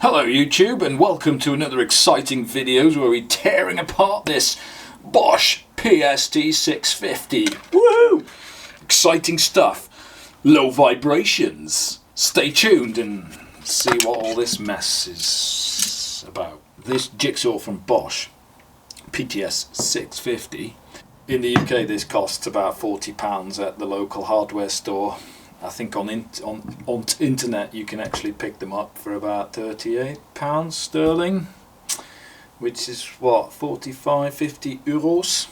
Hello YouTube, and welcome to another exciting videos where we're tearing apart this Bosch PST 650. Woohoo! Exciting stuff. Low vibrations. Stay tuned and see what all this mess is about. This Jigsaw from Bosch PST 650. In the UK this costs about £40 at the local hardware store. I think on internet you can actually pick them up for about £38 sterling, which is what, 45-50 euros,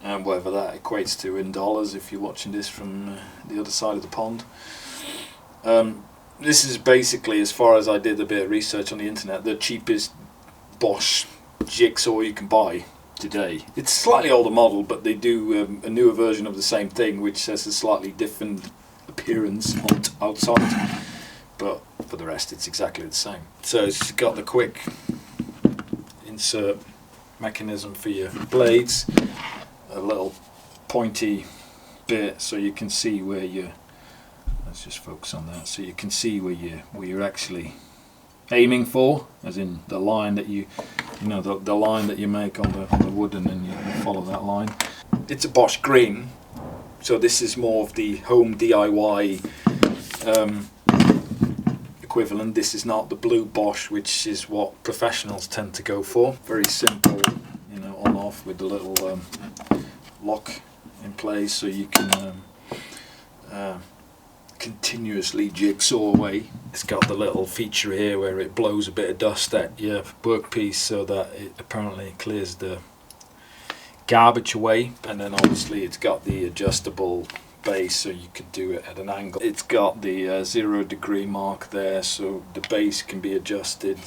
and whatever that equates to in dollars if you're watching this from the other side of the pond. This is basically, as far as I did a bit of research on the internet, the cheapest Bosch Jigsaw you can buy today. It's a slightly older model, but they do a newer version of the same thing, which has a slightly different appearance outside, but for the rest it's exactly the same. So it's got the quick insert mechanism for your blades, a little pointy bit so you can see where you, let's just focus on that, so you can see where you're actually aiming for, as in the line that you know, the line that you make on the wood, and then you follow that line. It's a Bosch green, so this is more of the home DIY equivalent. This is not the blue Bosch, which is what professionals tend to go for. Very simple, you know, on off with the little lock in place, so you can continuously jigsaw away. It's got the little feature here where it blows a bit of dust at your workpiece so that it apparently clears the garbage away, and then obviously it's got the adjustable base so you could do it at an angle. It's got the 0 degree mark there, so the base can be adjusted.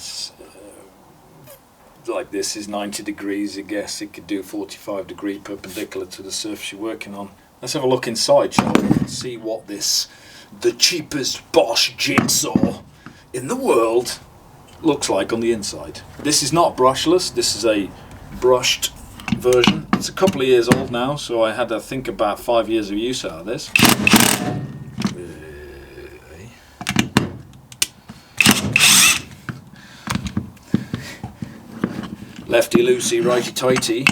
Like this is 90 degrees, I guess it could do 45 degree perpendicular to the surface you're working on. Let's have a look inside, shall we, and see what the cheapest Bosch Jigsaw in the world looks like on the inside. This is not brushless, this is a brushed version. It's a couple of years old now, so I had, I think, about 5 years of use out of this. Lefty loosey, righty tighty.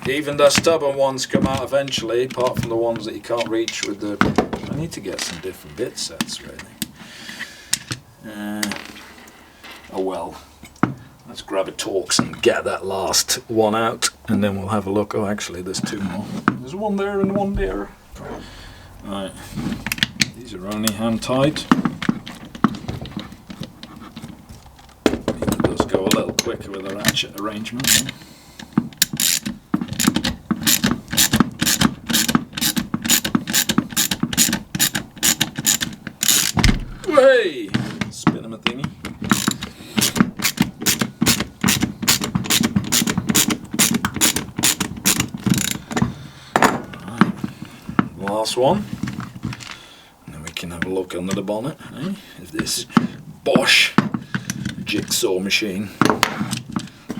Even the stubborn ones come out eventually, apart from the ones that you can't reach with the... I need to get some different bit sets, really. Oh well. Let's grab a Torx and get that last one out, and then we'll have a look. Oh, actually, there's two more. There's one there and one there. Right. These are only hand-tied. It does go a little quicker with a ratchet arrangement. Then. Hey! Spin him a thingy. Right. Last one. And then we can have a look under the bonnet, of this Bosch Jigsaw machine. Let's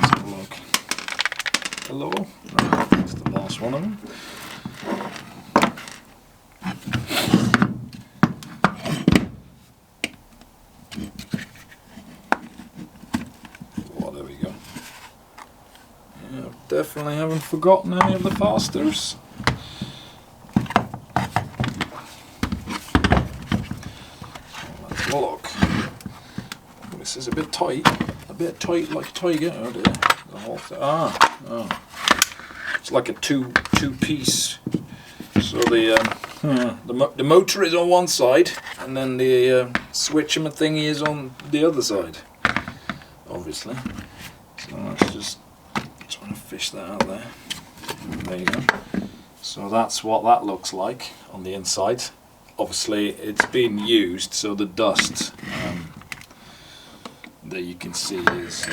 have a look. Hello. Right, that's the last one of them. Definitely haven't forgotten any of the fasters. Let's have a look. This is a bit tight like a tiger. Oh dear. The whole thing. It's like a two-piece. So the motor is on one side, and then the switcher thingy is on the other side. Obviously. So let's just trying to fish that out there. There you go. So that's what that looks like on the inside. Obviously it's been used, so the dust that you can see is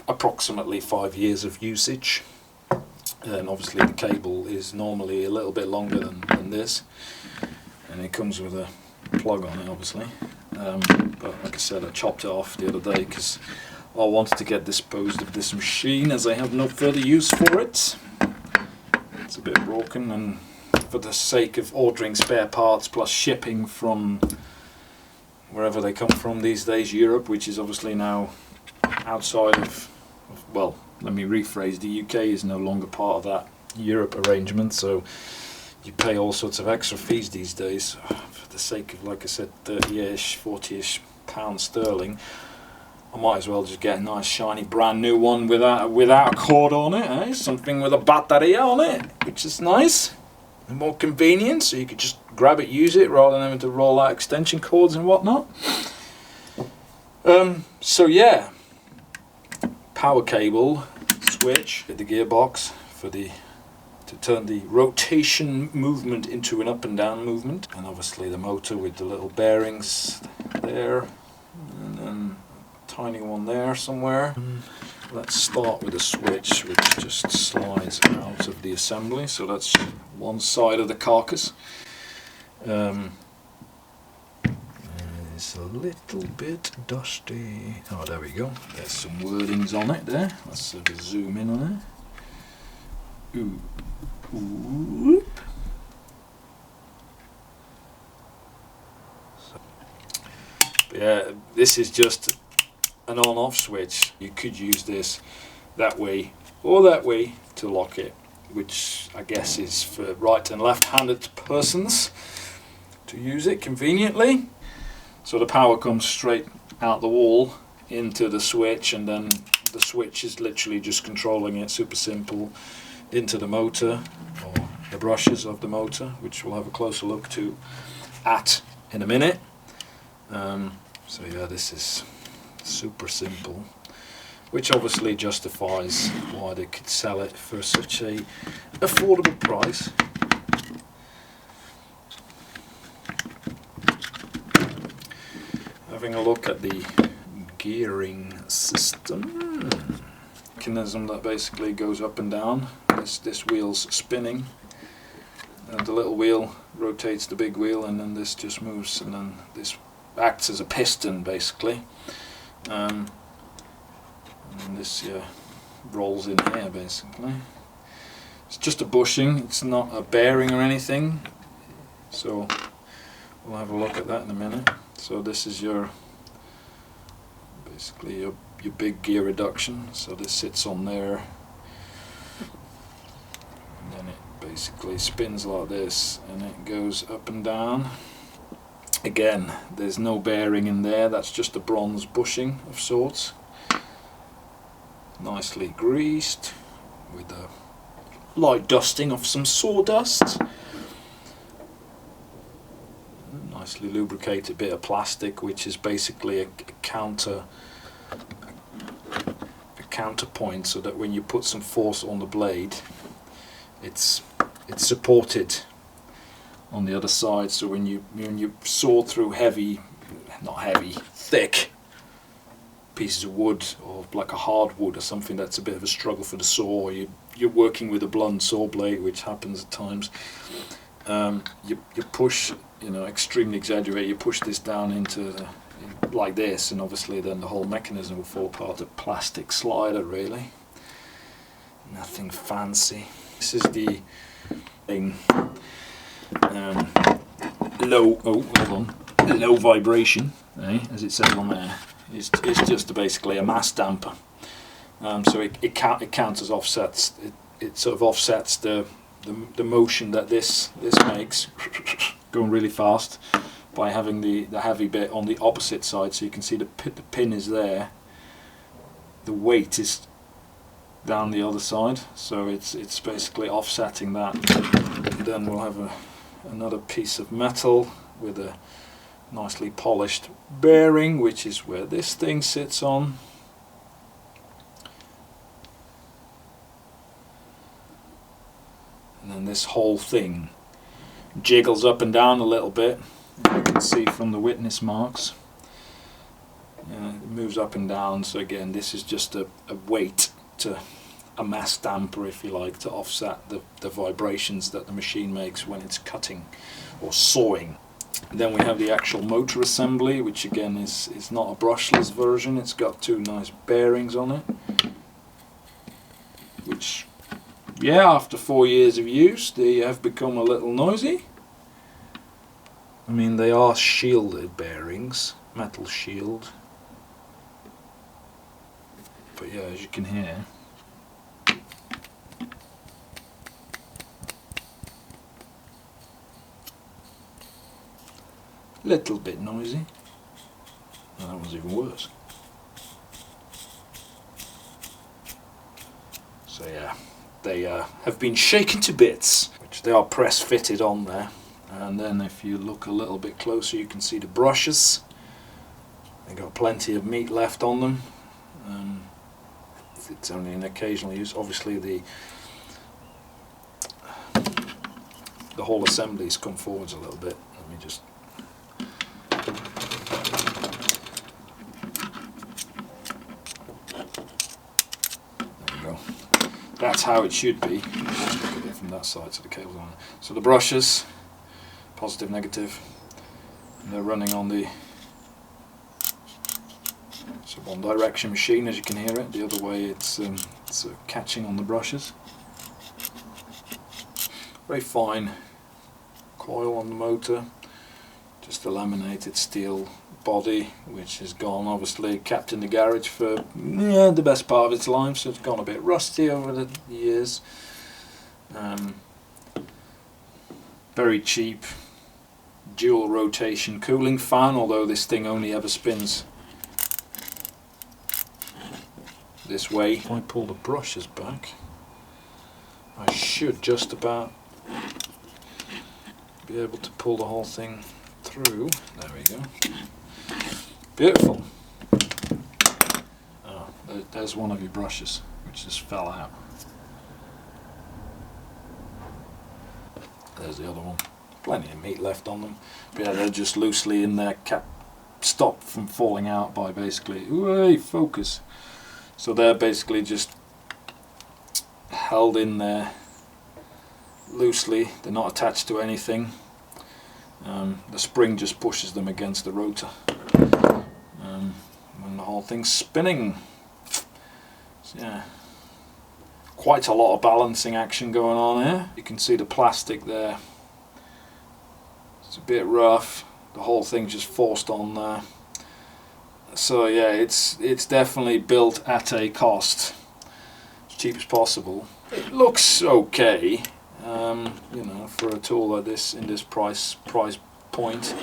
approximately 5 years of usage. And obviously the cable is normally a little bit longer than this. And it comes with a plug on it, obviously. But like I said, I chopped it off the other day because I wanted to get disposed of this machine as I have no further use for it. It's a bit broken, and for the sake of ordering spare parts plus shipping from wherever they come from these days, Europe, which is obviously now outside of, well, let me rephrase, the UK is no longer part of that Europe arrangement, so you pay all sorts of extra fees these days for the sake of, like I said, 30-ish, 40-ish pounds sterling. I might as well just get a nice shiny brand new one without a cord on it, eh? Something with a battery on it, which is nice and more convenient, so you could just grab it, use it, rather than having to roll out extension cords and whatnot. So yeah, power cable switch at the gearbox to turn the rotation movement into an up and down movement, and obviously the motor with the little bearings there, and then a tiny one there somewhere. Let's start with a switch which just slides out of the assembly, so that's one side of the carcass. It's a little bit dusty. Oh, there we go. There's some wordings on it there. Let's have a zoom in on it. Ooh. Whoop. Yeah, this is just an on-off switch. You could use this that way or that way to lock it, which I guess is for right and left-handed persons to use it conveniently. So the power comes straight out the wall into the switch, and then the switch is literally just controlling it, super simple, into the motor or the brushes of the motor, which we'll have a closer look to in a minute. So yeah, this is super simple, which obviously justifies why they could sell it for such a affordable price. Having a look at the gearing system, mechanism that basically goes up and down. This wheel's spinning, and the little wheel rotates the big wheel, and then this just moves, and then this acts as a piston basically, and this rolls in here basically. It's just a bushing, it's not a bearing or anything, so we'll have a look at that in a minute. So this is basically your big gear reduction, so this sits on there, and then it basically spins like this, and it goes up and down. Again, there's no bearing in there, that's just a bronze bushing of sorts, nicely greased with a light dusting of some sawdust, nicely lubricated bit of plastic, which is basically a counterpoint, so that when you put some force on the blade, it's supported on the other side. So when you saw through thick pieces of wood, or like a hardwood or something that's a bit of a struggle for the saw, or you're working with a blunt saw blade, which happens at times, you push, extremely exaggerate, you push this down into like this, and obviously then the whole mechanism will fall apart. A plastic slider, really, nothing fancy. This is the thing. Low vibration, as it says on there. It's just basically a mass damper. So it counts as offsets. It sort of offsets the motion that this makes, going really fast, by having the heavy bit on the opposite side. So you can see the pin is there. The weight is down the other side, so it's basically offsetting that. And then we'll have another piece of metal with a nicely polished bearing, which is where this thing sits on. And then this whole thing jiggles up and down a little bit. You can see from the witness marks. It moves up and down, so again, this is just a weight, a mass damper, if you like, to offset the vibrations that the machine makes when it's cutting or sawing. Then we have the actual motor assembly, which again is not a brushless version. It's got two nice bearings on it, which, yeah, after 4 years of use, they have become a little noisy. I mean, they are shielded bearings, metal shield. But yeah, as you can hear, little bit noisy. Oh, that one's even worse. So yeah, they have been shaken to bits, which they are press fitted on there. And then if you look a little bit closer, you can see the brushes. They got plenty of meat left on them. It's only an occasional use. Obviously the whole assembly's come forwards a little bit. Let me just that's how it should be. Just look at it from that side, so the cable's on. So the brushes, positive, negative, and they're running on the one direction machine, as you can hear it. The other way it's catching on the brushes. Very fine coil on the motor, just a laminated steel body, which has gone, obviously kept in the garage for the best part of its life, so it's gone a bit rusty over the years. Very cheap dual rotation cooling fan, although this thing only ever spins this way. If I pull the brushes back, I should just about be able to pull the whole thing through. There we go. Beautiful. Oh, there's one of your brushes which just fell out. There's the other one. Plenty of meat left on them. But yeah, they're just loosely in there, stopped from falling out by basically, ooh, focus. So they're basically just held in there loosely. They're not attached to anything. The spring just pushes them against the rotor. And the whole thing's spinning. So yeah, quite a lot of balancing action going on here. You can see the plastic there. It's a bit rough. The whole thing's just forced on there. So yeah, it's definitely built at a cost, as cheap as possible. It looks okay, you know, for a tool like this in this price point.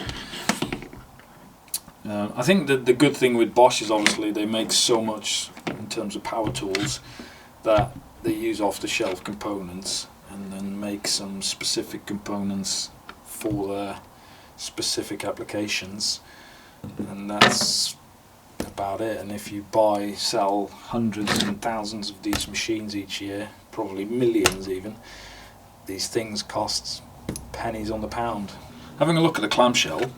I think that the good thing with Bosch is obviously they make so much in terms of power tools that they use off-the-shelf components and then make some specific components for their specific applications, and that's about it. And if you sell hundreds and thousands of these machines each year, probably millions even, these things cost pennies on the pound. Having a look at the clamshell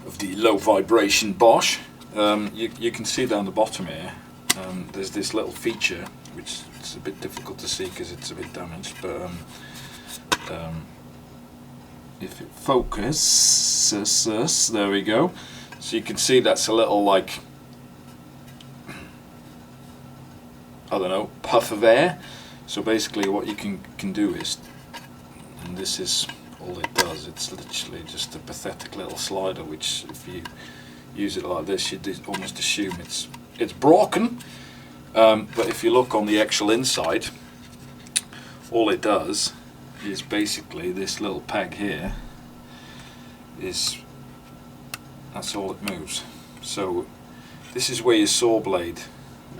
of the low vibration Bosch, you can see down the bottom here, there's this little feature which it's a bit difficult to see because it's a bit damaged, but if it focuses, there we go. So you can see that's a little, like, I don't know, puff of air. So basically what you can do is, and this is all it does, it's literally just a pathetic little slider, which if you use it like this you'd almost assume it's broken. But if you look on the actual inside, all it does is basically this little peg here that's all it moves. So this is where your saw blade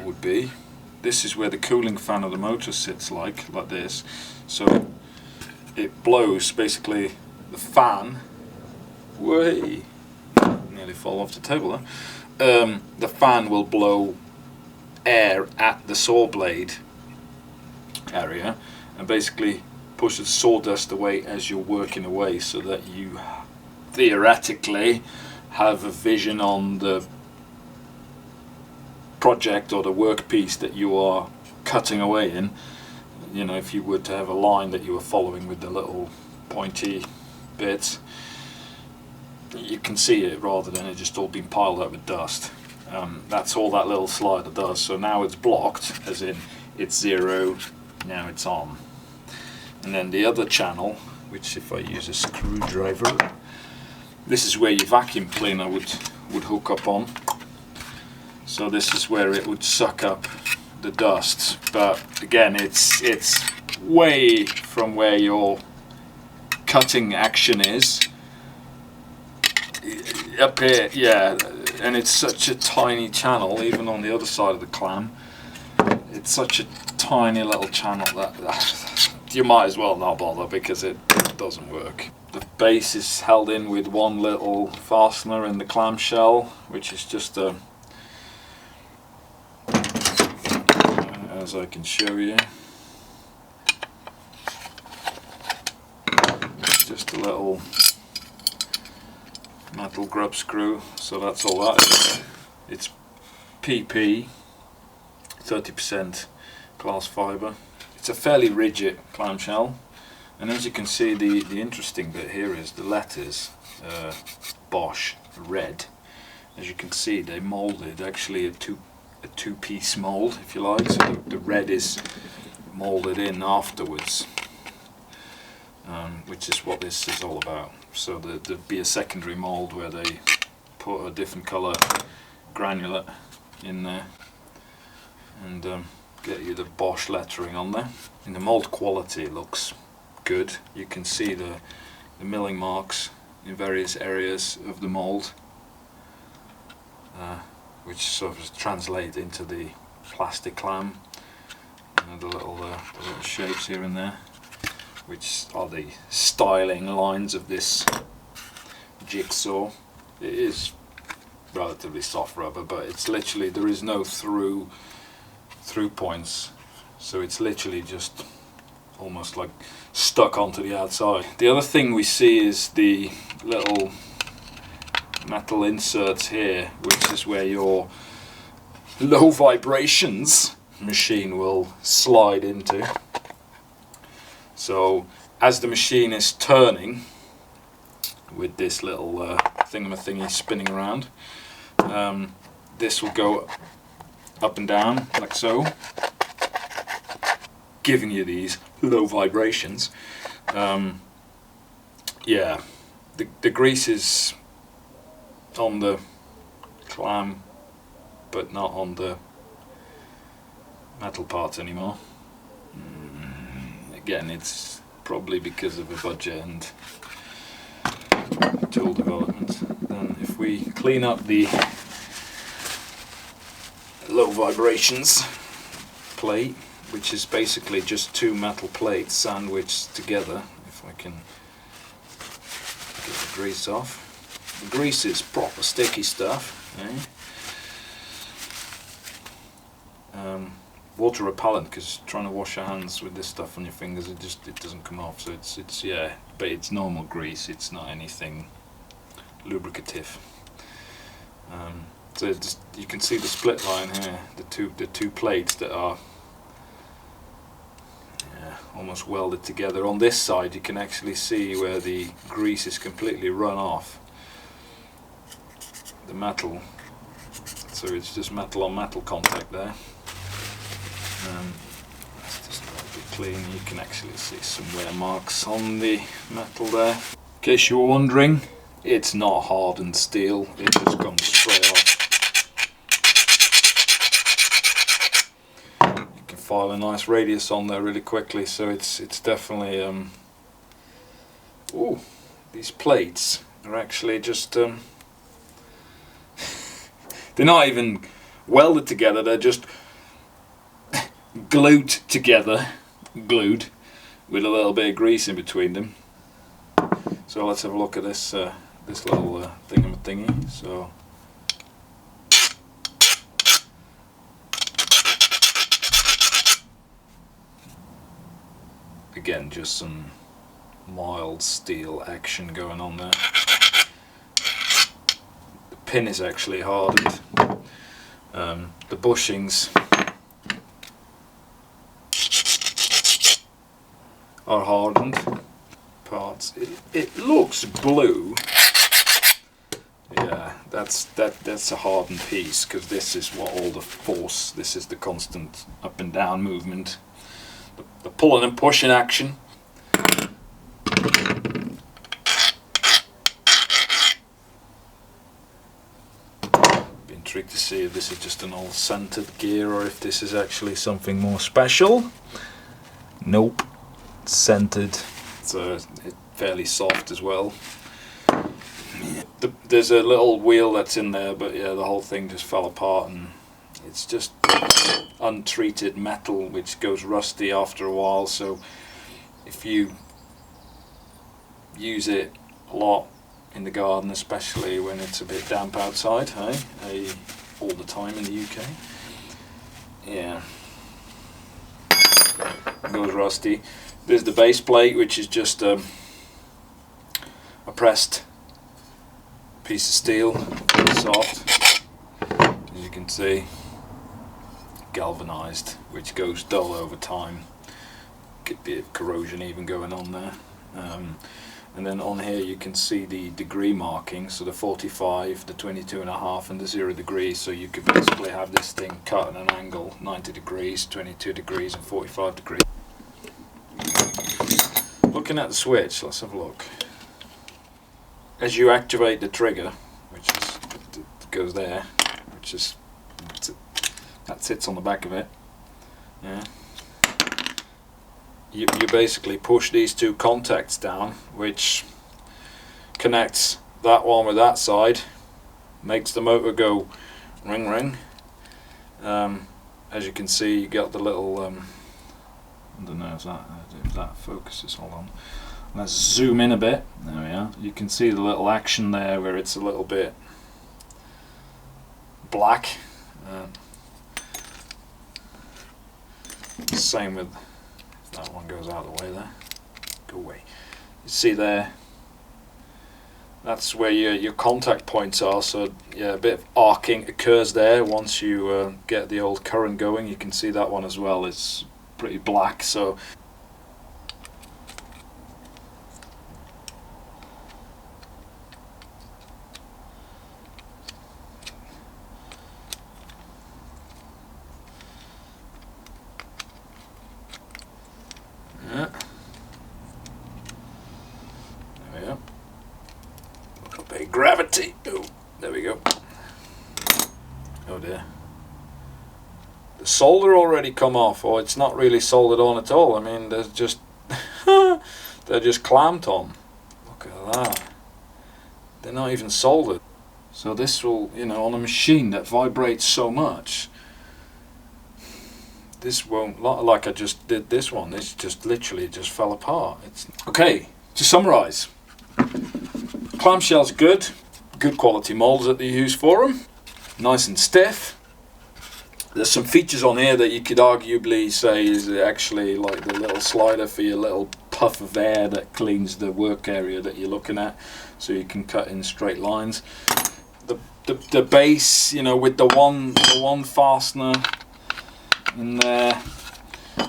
would be. This is where the cooling fan of the motor sits, like this. So it blows, basically the fan, way, nearly fall off the table there. The fan will blow air at the saw blade area and basically pushes sawdust away as you're working away, so that you theoretically have a vision on the project or the workpiece that you are cutting away in. You know, if you were to have a line that you were following with the little pointy bits, you can see it rather than it just all being piled up with dust. That's all that little slider does. So now it's blocked, as in it's 0, now it's on. And then the other channel, which if I use a screwdriver, this is where your vacuum cleaner would hook up on. So this is where it would suck up the dust, but again it's way from where your cutting action is up here, yeah, and it's such a tiny channel. Even on the other side of the clam, it's such a tiny little channel that you might as well not bother, because it doesn't work. The base is held in with one little fastener in the clamshell, which is just a, as I can show you, just a little metal grub screw. So that's all that is. It's PP, 30% glass fibre. It's a fairly rigid clamshell, and as you can see, the interesting bit here is the letters Bosch red. As you can see, they moulded actually a two-piece mould, if you like, so the red is moulded in afterwards, which is what this is all about. So there'd be a secondary mould where they put a different colour granulate in there and get you the Bosch lettering on there. And the mould quality looks good. You can see the milling marks in various areas of the mould, which sort of translate into the plastic clam, the little shapes here and there, which are the styling lines of this Jigsaw. It is relatively soft rubber, but it's literally, there is no through points, so it's literally just almost like stuck onto the outside. The other thing we see is the little metal inserts here, which is where your low vibrations machine will slide into. So as the machine is turning with this little thingy spinning around, this will go up and down like so, giving you these low vibrations. Yeah, the grease is on the clam but not on the metal parts anymore. Again, it's probably because of a budget and tool development. Then if we clean up the low vibrations plate, which is basically just two metal plates sandwiched together, if I can get the grease off. The grease is proper sticky stuff, eh? Water repellent, because trying to wash your hands with this stuff on your fingers, it doesn't come off. So it's yeah, but it's normal grease. It's not anything lubricative. So you can see the split line here, the two plates that are almost welded together. On this side, you can actually see where the grease is completely run off the metal. So it's just metal on metal contact there. Let's just let it be clean. You can actually see some wear marks on the metal there. In case you were wondering, it's not hardened steel, it just comes straight off. You can file a nice radius on there really quickly, so it's definitely ooh, these plates are actually just they're not even welded together, they're just glued together, glued with a little bit of grease in between them. So let's have a look at this this little thingy. So again, just some mild steel action going on there. The pin is actually hardened. The bushings are hardened parts. it looks blue. Yeah, that's a hardened piece, because this is what all the force. This is the constant up and down movement, the pulling and pushing action. Be intrigued to see if this is just an old centered gear or if this is actually something more special. Nope, it's centered. It's fairly soft as well. There's a little wheel that's in there, but yeah, the whole thing just fell apart, and it's just untreated metal which goes rusty after a while. So if you use it a lot in the garden, especially when it's a bit damp outside, all the time in the UK, yeah, it goes rusty. There's the base plate, which is just a pressed piece of steel, soft, as you can see, galvanized, which goes dull over time. Could be a corrosion even going on there. And then on here you can see the degree marking, so the 45, the 22.5 and the 0 degrees, so you could basically have this thing cut at an angle, 90 degrees, 22 degrees and 45 degrees. Looking at the switch, let's have a look. As you activate the trigger, which is, it goes there, which is, that sits on the back of it, yeah. You basically push these two contacts down, which connects that one with that side, makes the motor go ring ring. As you can see, you got the little, I don't know if that focuses, hold on. Let's zoom in a bit. There we are. You can see the little action there where it's a little bit black. Same with that one, goes out of the way there. Go away. You see there, that's where your contact points are. So yeah, a bit of arcing occurs there once you get the old current going. You can see that one as well. It's pretty black. So yeah. There we go. A bit of gravity. Oh, there we go. Oh dear. The solder already come off, or it's not really soldered on at all. I mean, there's just they're just clamped on. Look at that. They're not even soldered. So this will, you know, on a machine that vibrates so much, this won't, like I just did this one, this just literally just fell apart. It's okay. To summarize, clamshell's good quality molds that they use for them, nice and stiff. There's some features on here that you could arguably say is actually like the little slider for your little puff of air that cleans the work area that you're looking at, so you can cut in straight lines. The base, you know, with the one fastener in there,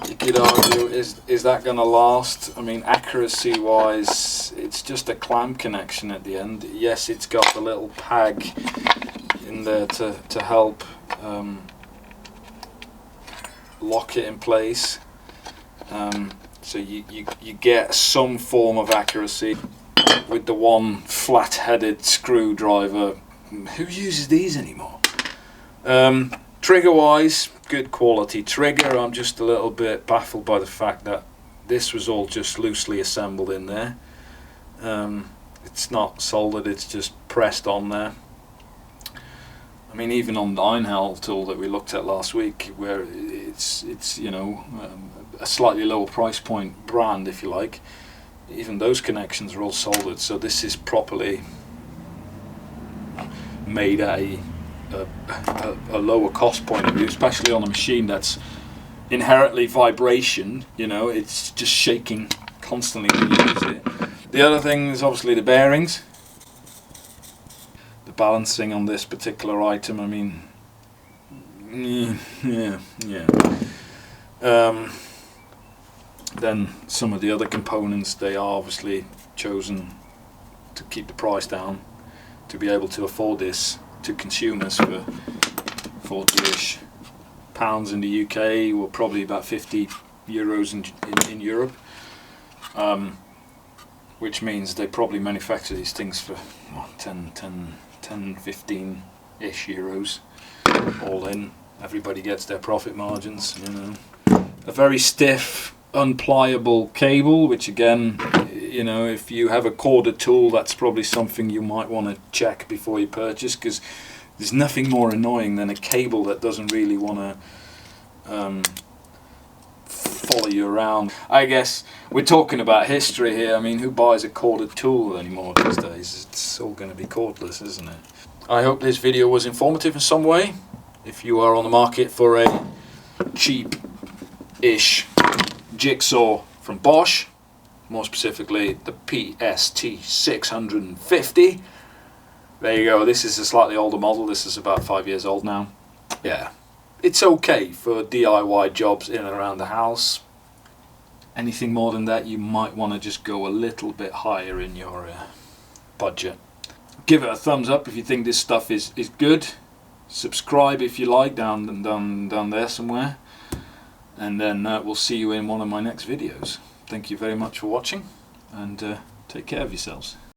you could argue, is that going to last? I mean, accuracy wise, it's just a clamp connection at the end. Yes, it's got the little peg in there to help lock it in place, so you get some form of accuracy with the one flat-headed screwdriver. Who uses these anymore? Trigger wise, good quality trigger. I'm just a little bit baffled by the fact that this was all just loosely assembled in there. It's not soldered, it's just pressed on there. I mean, even on the Einhell tool that we looked at last week, where it's you know, a slightly lower price point brand, if you like, even those connections are all soldered. So this is properly made at a lower cost point of view, especially on a machine that's inherently vibration. You know, it's just shaking constantly when you use it. The other thing is obviously the bearings. The balancing on this particular item, I mean, yeah. Then some of the other components, they are obviously chosen to keep the price down to be able to afford this to consumers for 40-ish pounds in the UK, or probably about 50 euros in Europe, which means they probably manufacture these things for 10, 15-ish euros all in. Everybody gets their profit margins, you know. A very stiff, unpliable cable, which again, you know, if you have a corded tool, that's probably something you might want to check before you purchase, because there's nothing more annoying than a cable that doesn't really want to follow you around. I guess we're talking about history here. I mean, who buys a corded tool anymore these days? It's all going to be cordless, isn't it? I hope this video was informative in some way. If you are on the market for a cheap-ish jigsaw from Bosch, more specifically the PST 650, there you go. This is a slightly older model. This is about 5 years old now. Yeah, it's okay for DIY jobs in and around the house. Anything more than that, you might want to just go a little bit higher in your budget. Give it a thumbs up if you think this stuff is good. Subscribe if you like, down there somewhere. And then we'll see you in one of my next videos. Thank you very much for watching, and take care of yourselves.